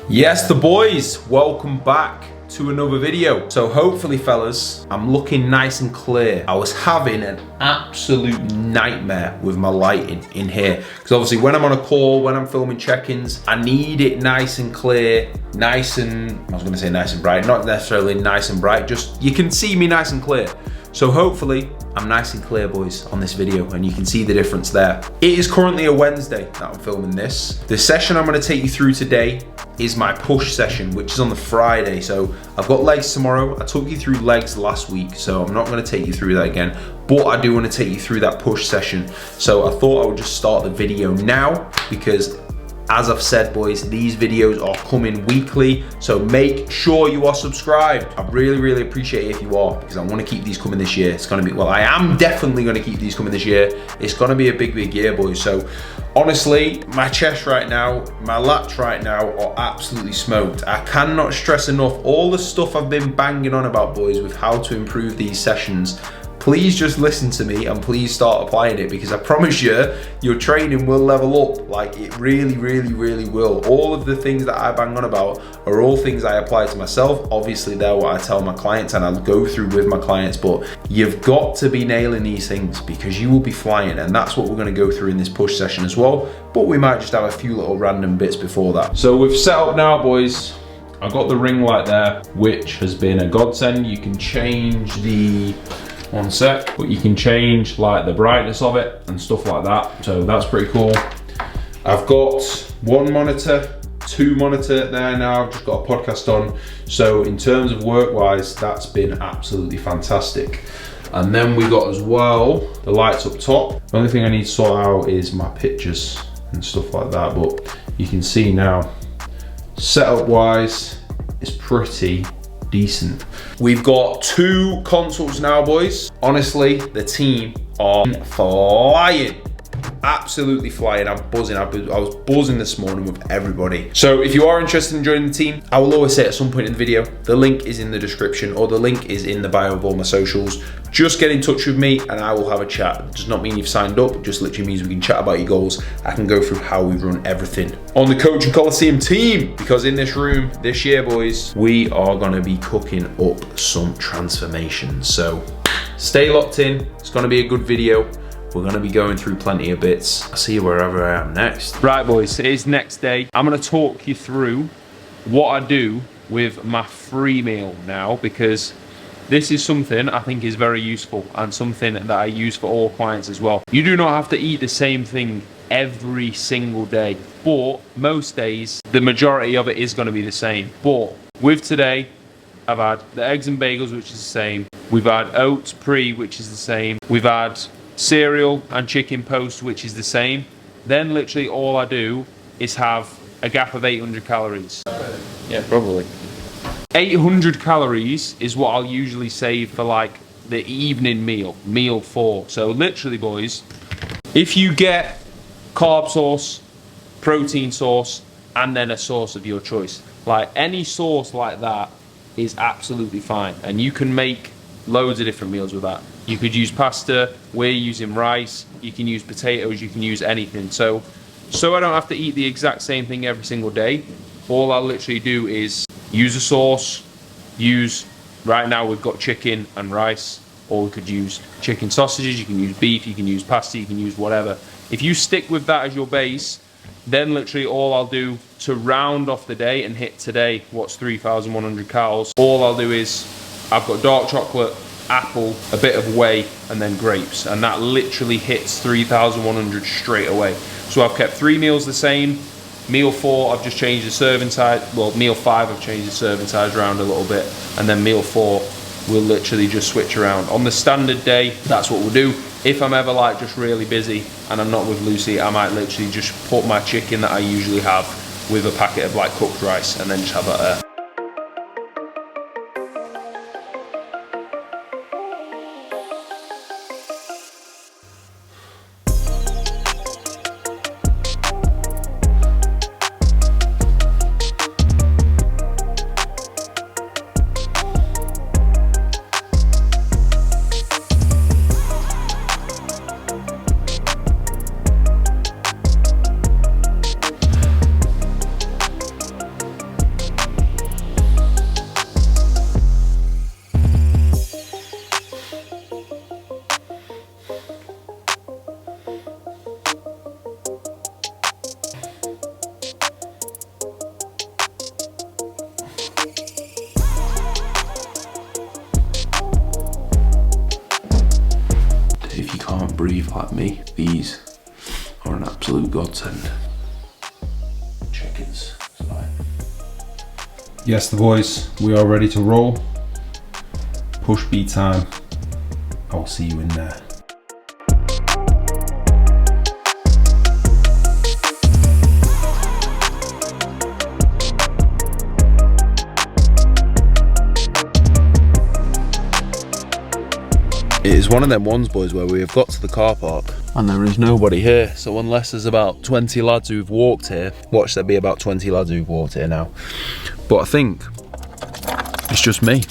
Yes, the boys, welcome back to another video. So hopefully fellas, I'm looking nice and clear. I was having an absolute nightmare with my lighting in here. Because obviously when I'm on a call, when I'm filming check-ins, I need it nice and clear, nice and bright, not necessarily nice and bright, just you can see me nice and clear. So hopefully I'm nice and clear, boys, on this video, and you can see the difference there. It is currently a Wednesday that I'm filming this. The session I'm gonna take you through today is my push session, which is on the Friday. So I've got legs tomorrow. I took you through legs last week, so I'm not gonna take you through that again, but I do wanna take you through that push session. So I thought I would just start the video now because, as I've said, boys, these videos are coming weekly, so make sure you are subscribed. I really appreciate it if you are, because I want to keep these coming this year. It's gonna be, well, I am definitely gonna keep these coming this year. It's gonna be a big year, boys. So honestly, my chest right now, my lats right now are absolutely smoked. I cannot stress enough all the stuff I've been banging on about, boys, with how to improve these sessions. Please just listen to me and please start applying it, because I promise you, your training will level up. Like, it really will. All of the things that I bang on about are all things I apply to myself. Obviously, they're what I tell my clients and I'll go through with my clients, but you've got to be nailing these things because you will be flying, and that's what we're gonna go through in this push session as well. But we might just have a few little random bits before that. So we've set up now, boys. I've got the ring light there, which has been a godsend. You can change the, one sec, but you can change like the brightness of it and stuff like that, so that's pretty cool. I've got one monitor, two monitor there now. I've just got a podcast on, so in terms of work wise, that's been absolutely fantastic. And then we got as well the lights up top. The only thing I need to sort out is my pictures and stuff like that, but you can see now setup wise it's pretty decent. We've got two consoles now, boys. Honestly, the team are flying. Absolutely flying. I'm buzzing. I was buzzing this morning with everybody. So if you are interested in joining the team, I will always say at some point in the video, the link is in the description or the link is in the bio of all my socials. Just get in touch with me and I will have a chat. It does not mean you've signed up, it just literally means we can chat about your goals. I can go through how we run everything on the Coaching Coliseum team, because in this room this year, boys, we are gonna be cooking up some transformations. So stay locked in. It's gonna be a good video. We're gonna be going through plenty of bits. I'll see you wherever I am next. Right, boys, it is next day. I'm gonna talk you through what I do with my free meal now, because this is something I think is very useful and something that I use for all clients as well. You do not have to eat the same thing every single day, but most days, the majority of it is gonna be the same. But with today, I've had the eggs and bagels, which is the same. We've had oats pre, which is the same. We've had cereal and chicken post, which is the same. Then literally all I do is have a gap of 800 calories. Yeah, probably. 800 calories is what I'll usually save for like the evening meal 4. So literally, boys, if you get carb sauce, protein sauce, and then a sauce of your choice, like any sauce like that is absolutely fine, and you can make loads of different meals with that. You could use pasta, we're using rice, you can use potatoes, you can use anything. So I don't have to eat the exact same thing every single day. All I'll literally do is use a sauce, right now we've got chicken and rice, or we could use chicken sausages, you can use beef, you can use pasta, you can use whatever. If you stick with that as your base, then literally all I'll do to round off the day and hit today, what's 3,100 calories, all I'll do is, I've got dark chocolate, apple, a bit of whey, and then grapes, and that literally hits 3,100 straight away. So I've kept 3 meals the same. Meal 4, I've just changed the serving size. Well, meal 5, I've changed the serving size around a little bit, and then meal 4, we'll literally just switch around. On the standard day, that's what we'll do. If I'm ever like just really busy and I'm not with Lucy, I might literally just put my chicken that I usually have with a packet of like cooked rice and then just have that there. beef like me, these are an absolute godsend. Chickens. Yes, the boys, we are ready to roll. Push B time. I'll see you in there. It is one of them ones, boys, where we have got to the car park and there is nobody here. So unless there's about 20 lads who've walked here, watch there be about 20 lads who've walked here now. But I think it's just me.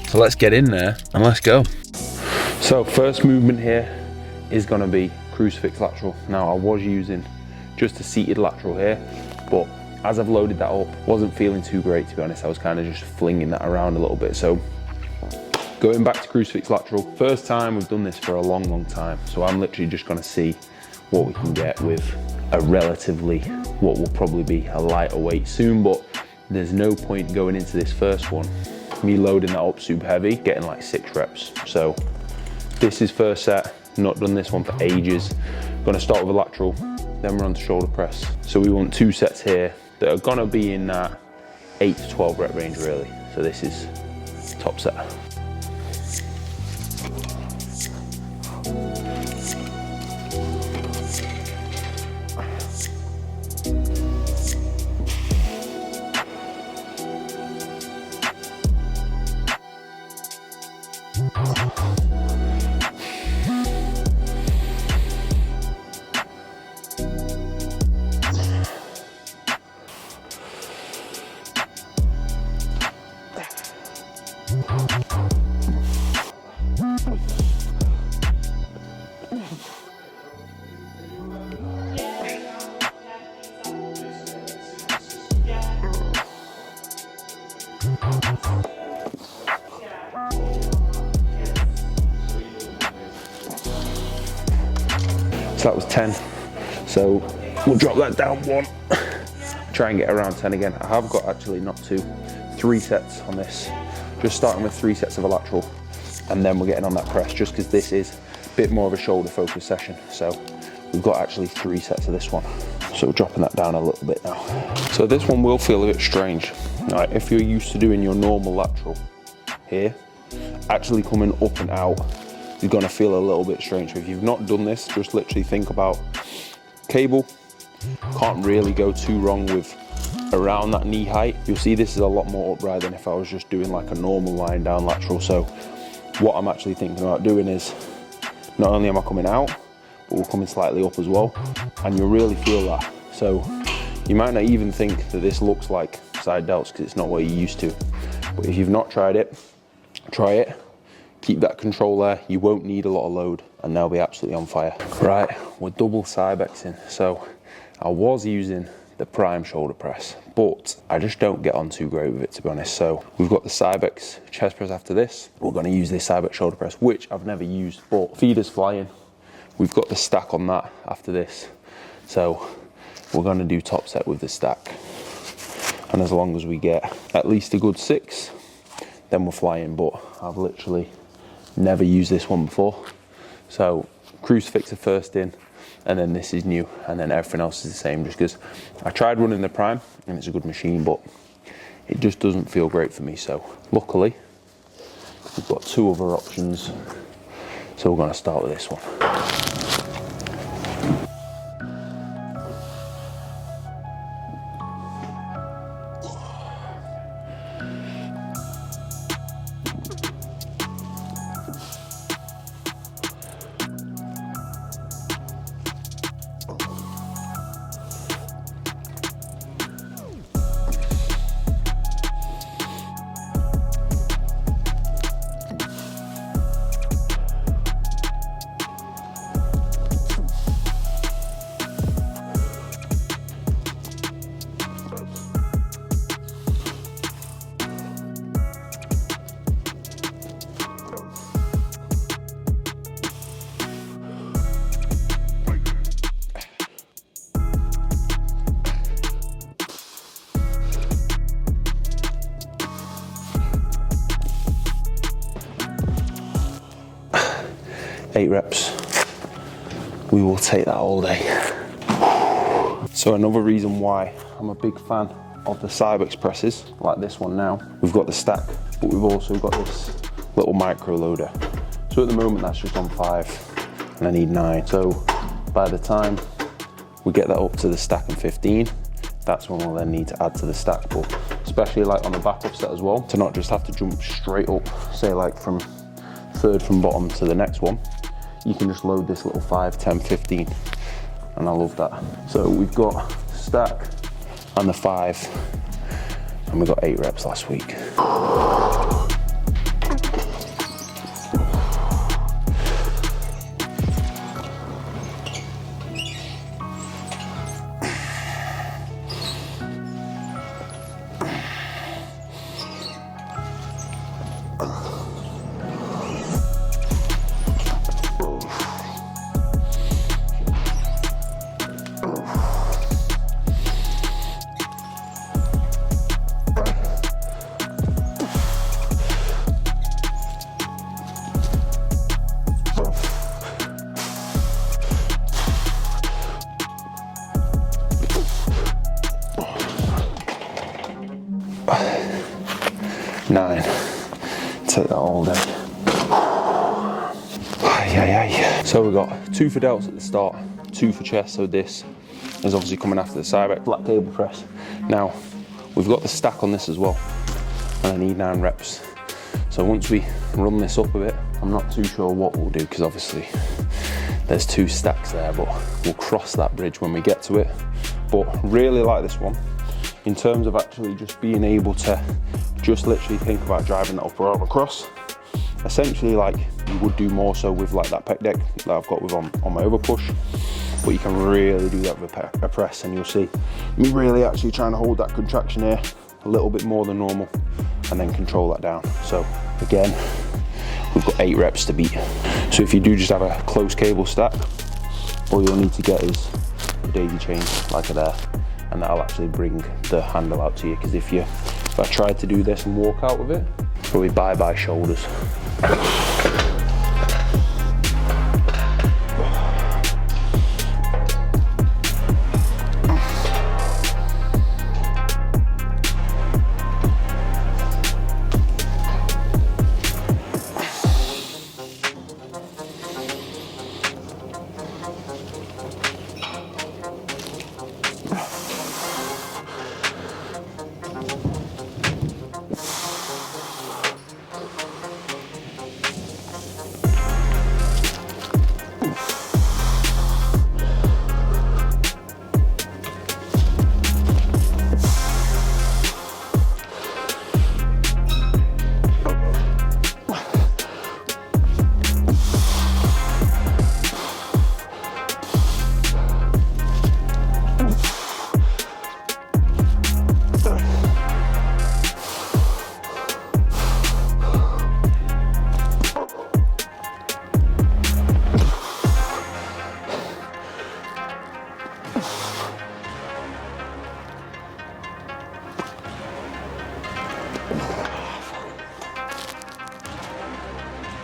So let's get in there and let's go. So first movement here is gonna be crucifix lateral. Now I was using just a seated lateral here, but as I've loaded that up, wasn't feeling too great, to be honest. I was kind of just flinging that around a little bit. So going back to crucifix lateral, first time we've done this for a long time. So I'm literally just gonna see what we can get with a relatively, what will probably be a lighter weight soon, but there's no point going into this first one, me loading that up super heavy, getting like 6 reps. So this is first set, not done this one for ages. Gonna start with a lateral, then we're on to shoulder press. So we want 2 sets here that are gonna be in that 8 to 12 rep range really. So this is top set. So that was 10. So we'll drop that down 1. Try and get around 10 again. I have got actually not 2, 3 sets on this. Just starting with 3 sets of a lateral, and then we're getting on that press, just because this is a bit more of a shoulder focused session. So we've got actually 3 sets of this one. So dropping that down a little bit now. So this one will feel a bit strange. Right, if you're used to doing your normal lateral here, actually coming up and out, you're gonna feel a little bit strange. So if you've not done this, just literally think about cable. Can't really go too wrong with around that knee height. You'll see this is a lot more upright than if I was just doing like a normal lying down lateral. So what I'm actually thinking about doing is, not only am I coming out, but we're coming slightly up as well. And you'll really feel that. So you might not even think that this looks like side delts because it's not what you're used to. But if you've not tried it, try it. Keep that control there. You won't need a lot of load and they'll be absolutely on fire. Right, we're double Cybexing. So I was using the prime shoulder press, but I just don't get on too great with it, to be honest. So we've got the Cybex chest press after this. We're gonna use this Cybex shoulder press, which I've never used, but feeder's flying. We've got the stack on that after this. So we're gonna do top set with the stack. And as long as we get at least a good 6, then we're flying. But I've literally never used this one before. So crucifix are first in, and then this is new, and then everything else is the same, just because I tried running the prime and it's a good machine, but it just doesn't feel great for me. So luckily we've got 2 other options, so we're going to start with this one. Eight reps. we will take that all day. So another reason why I'm a big fan of the Cybex presses, like this one now, we've got the stack, but we've also got this little micro loader. So at the moment that's just on 5 and I need 9. So by the time we get that up to the stack and 15, that's when we'll then need to add to the stack. But especially like on the back offset as well, to not just have to jump straight up, say like from 3rd from bottom to the next one, you can just load this little 5, 10, 15, and I love that. So we've got stack and the 5, and we got 8 reps last week. Nine. Take that all day. So we've got 2 for delts at the start, 2 for chest. So this is obviously coming after the Cybex flat cable press. Now we've got the stack on this as well, and I need 9 reps. So once we run this up a bit, I'm not too sure what we'll do, because obviously there's 2 stacks there, but we'll cross that bridge when we get to it. But really like this one in terms of actually just being able to just literally think about driving that upper arm across, essentially like you would do more so with like that pec deck that I've got with on my overpush. But you can really do that with a press, and you'll see me really actually trying to hold that contraction here a little bit more than normal, and then control that down. So again, we've got 8 reps to beat. So if you do just have a close cable stack, all you'll need to get is a daisy chain like there, and that'll actually bring the handle out to you. Because if I tried to do this and walk out with it, probably bye-bye shoulders.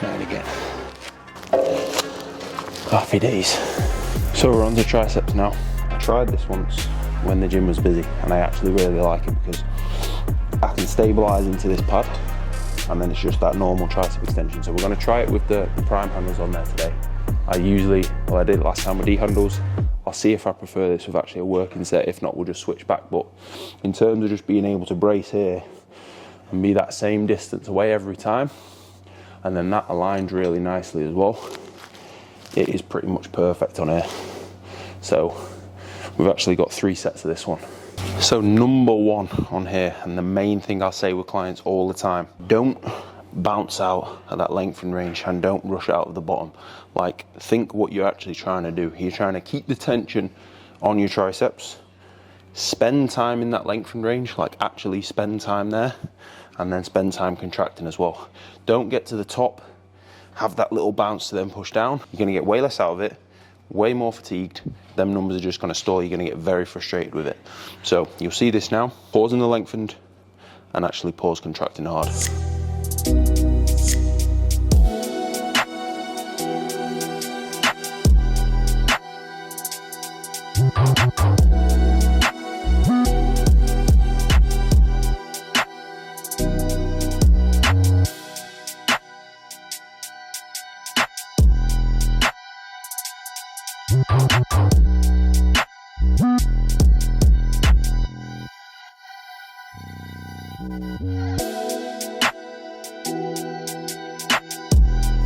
And again. Happy days. So we're on to triceps now. I tried this once when the gym was busy, and I actually really like it because I can stabilize into this pad, and then it's just that normal tricep extension. So we're going to try it with the prime handles on there today. I did it last time with D handles. I'll see if I prefer this with actually a working set. If not, we'll just switch back. But in terms of just being able to brace here and be that same distance away every time, and then that aligns really nicely as well, it is pretty much perfect on here. So we've actually got 3 sets of this one. So number 1 on here, and the main thing I say with clients all the time, don't bounce out at that length and range, and don't rush out of the bottom. Like, think what you're actually trying to do. You're trying to keep the tension on your triceps, spend time in that length and range, like actually spend time there, and then spend time contracting as well. Don't get to the top, have that little bounce to then push down. You're gonna get way less out of it, way more fatigued. Them numbers are just gonna stall. You're gonna get very frustrated with it. So you'll see this now, pause in the lengthened, and actually pause contracting hard.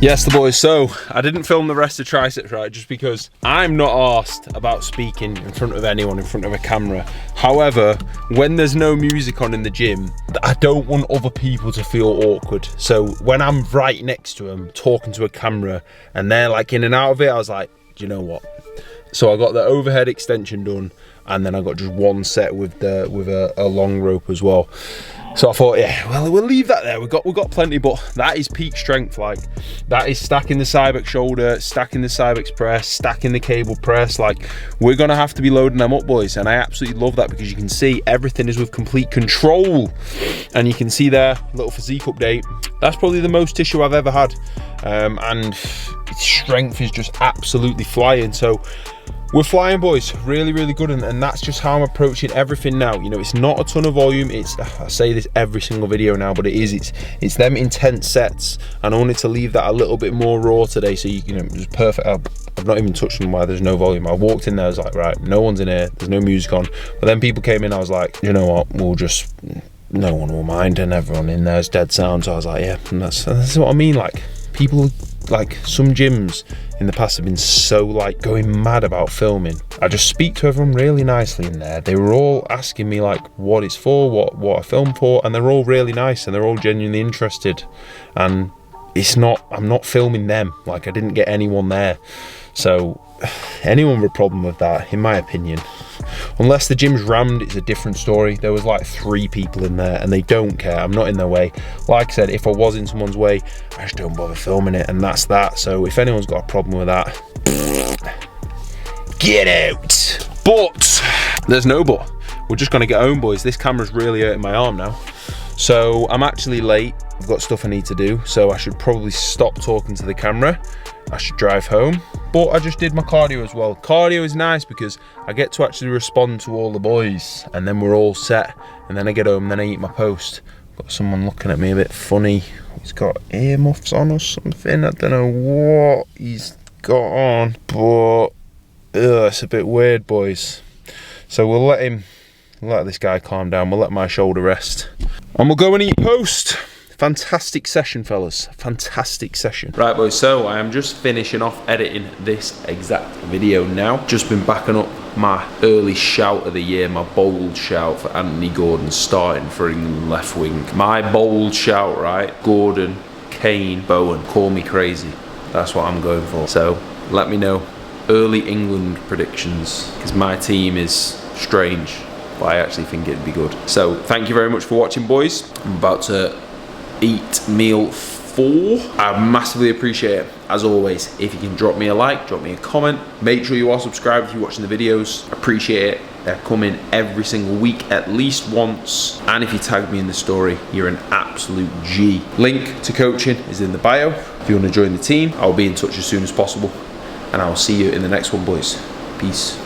Yes, the boys, so I didn't film the rest of triceps, right, just because I'm not arsed about speaking in front of anyone, in front of a camera. However, when there's no music on in the gym, I don't want other people to feel awkward. So when I'm right next to them, talking to a camera, and they're like in and out of it, I was like, do you know what? So I got the overhead extension done, and then I got just one set with a long rope as well. So I thought, yeah, well, we'll leave that there. We've got plenty, but that is peak strength. Like, that is stacking the Cybex shoulder, stacking the Cybex press, stacking the cable press. Like, we're gonna have to be loading them up, boys. And I absolutely love that because you can see everything is with complete control. And you can see there, little physique update. That's probably the most tissue I've ever had. And strength is just absolutely flying. So we're flying, boys. Really, really good, and that's just how I'm approaching everything now. You know, it's not a ton of volume. It's, I say this every single video now, but it's them intense sets, and I wanted to leave that a little bit more raw today. So you know, it was perfect. I've not even touched on why there's no volume. I walked in there, I was like, right, no one's in here. There's no music on. But then people came in. I was like, you know what? We'll just, no one will mind, and everyone in there is dead sound. So I was like, yeah, and that's what I mean. Like, people, like, some gyms in the past have been so like going mad about filming. I just speak to everyone really nicely in there. They were all asking me like what it's for, what I film for, and they're all really nice and they're all genuinely interested. And it's not, I'm not filming them. Like, I didn't get anyone there. So anyone with a problem with that, in my opinion, unless the gym's rammed, it's a different story. There was like 3 people in there and they don't care. I'm not in their way. Like I said, if I was in someone's way, I just don't bother filming it, and that's that. So if anyone's got a problem with that, get out. But there's no but. We're just gonna get home, boys. This camera's really hurting my arm now. So I'm actually late. I've got stuff I need to do, so I should probably stop talking to the camera. I should drive home, but I just did my cardio as well. Cardio is nice because I get to actually respond to all the boys, and then we're all set, and then I get home, and then I eat my post. Got someone looking at me a bit funny. He's got earmuffs on or something. I don't know what he's got on, but it's a bit weird, boys. So we'll let this guy calm down. We'll let my shoulder rest, and we'll go and eat post. Fantastic session, fellas. Fantastic session. Right, boys, so I am just finishing off editing this exact video now. Just been backing up my early shout of the year, my bold shout for Anthony Gordon starting for England left wing. My bold shout, right? Gordon, Kane, Bowen. Call me crazy. That's what I'm going for. So let me know early England predictions, because my team is strange, but I actually think it'd be good. So thank you very much for watching, boys. I'm about to eat meal 4. I massively appreciate it, as always, if you can drop me a like, drop me a comment. Make sure you are subscribed if you're watching the videos. Appreciate it. They're coming every single week, at least once. And if you tag me in the story, you're an absolute G. Link to coaching is in the bio. If you want to join the team, I'll be in touch as soon as possible. And I'll see you in the next one, boys. Peace.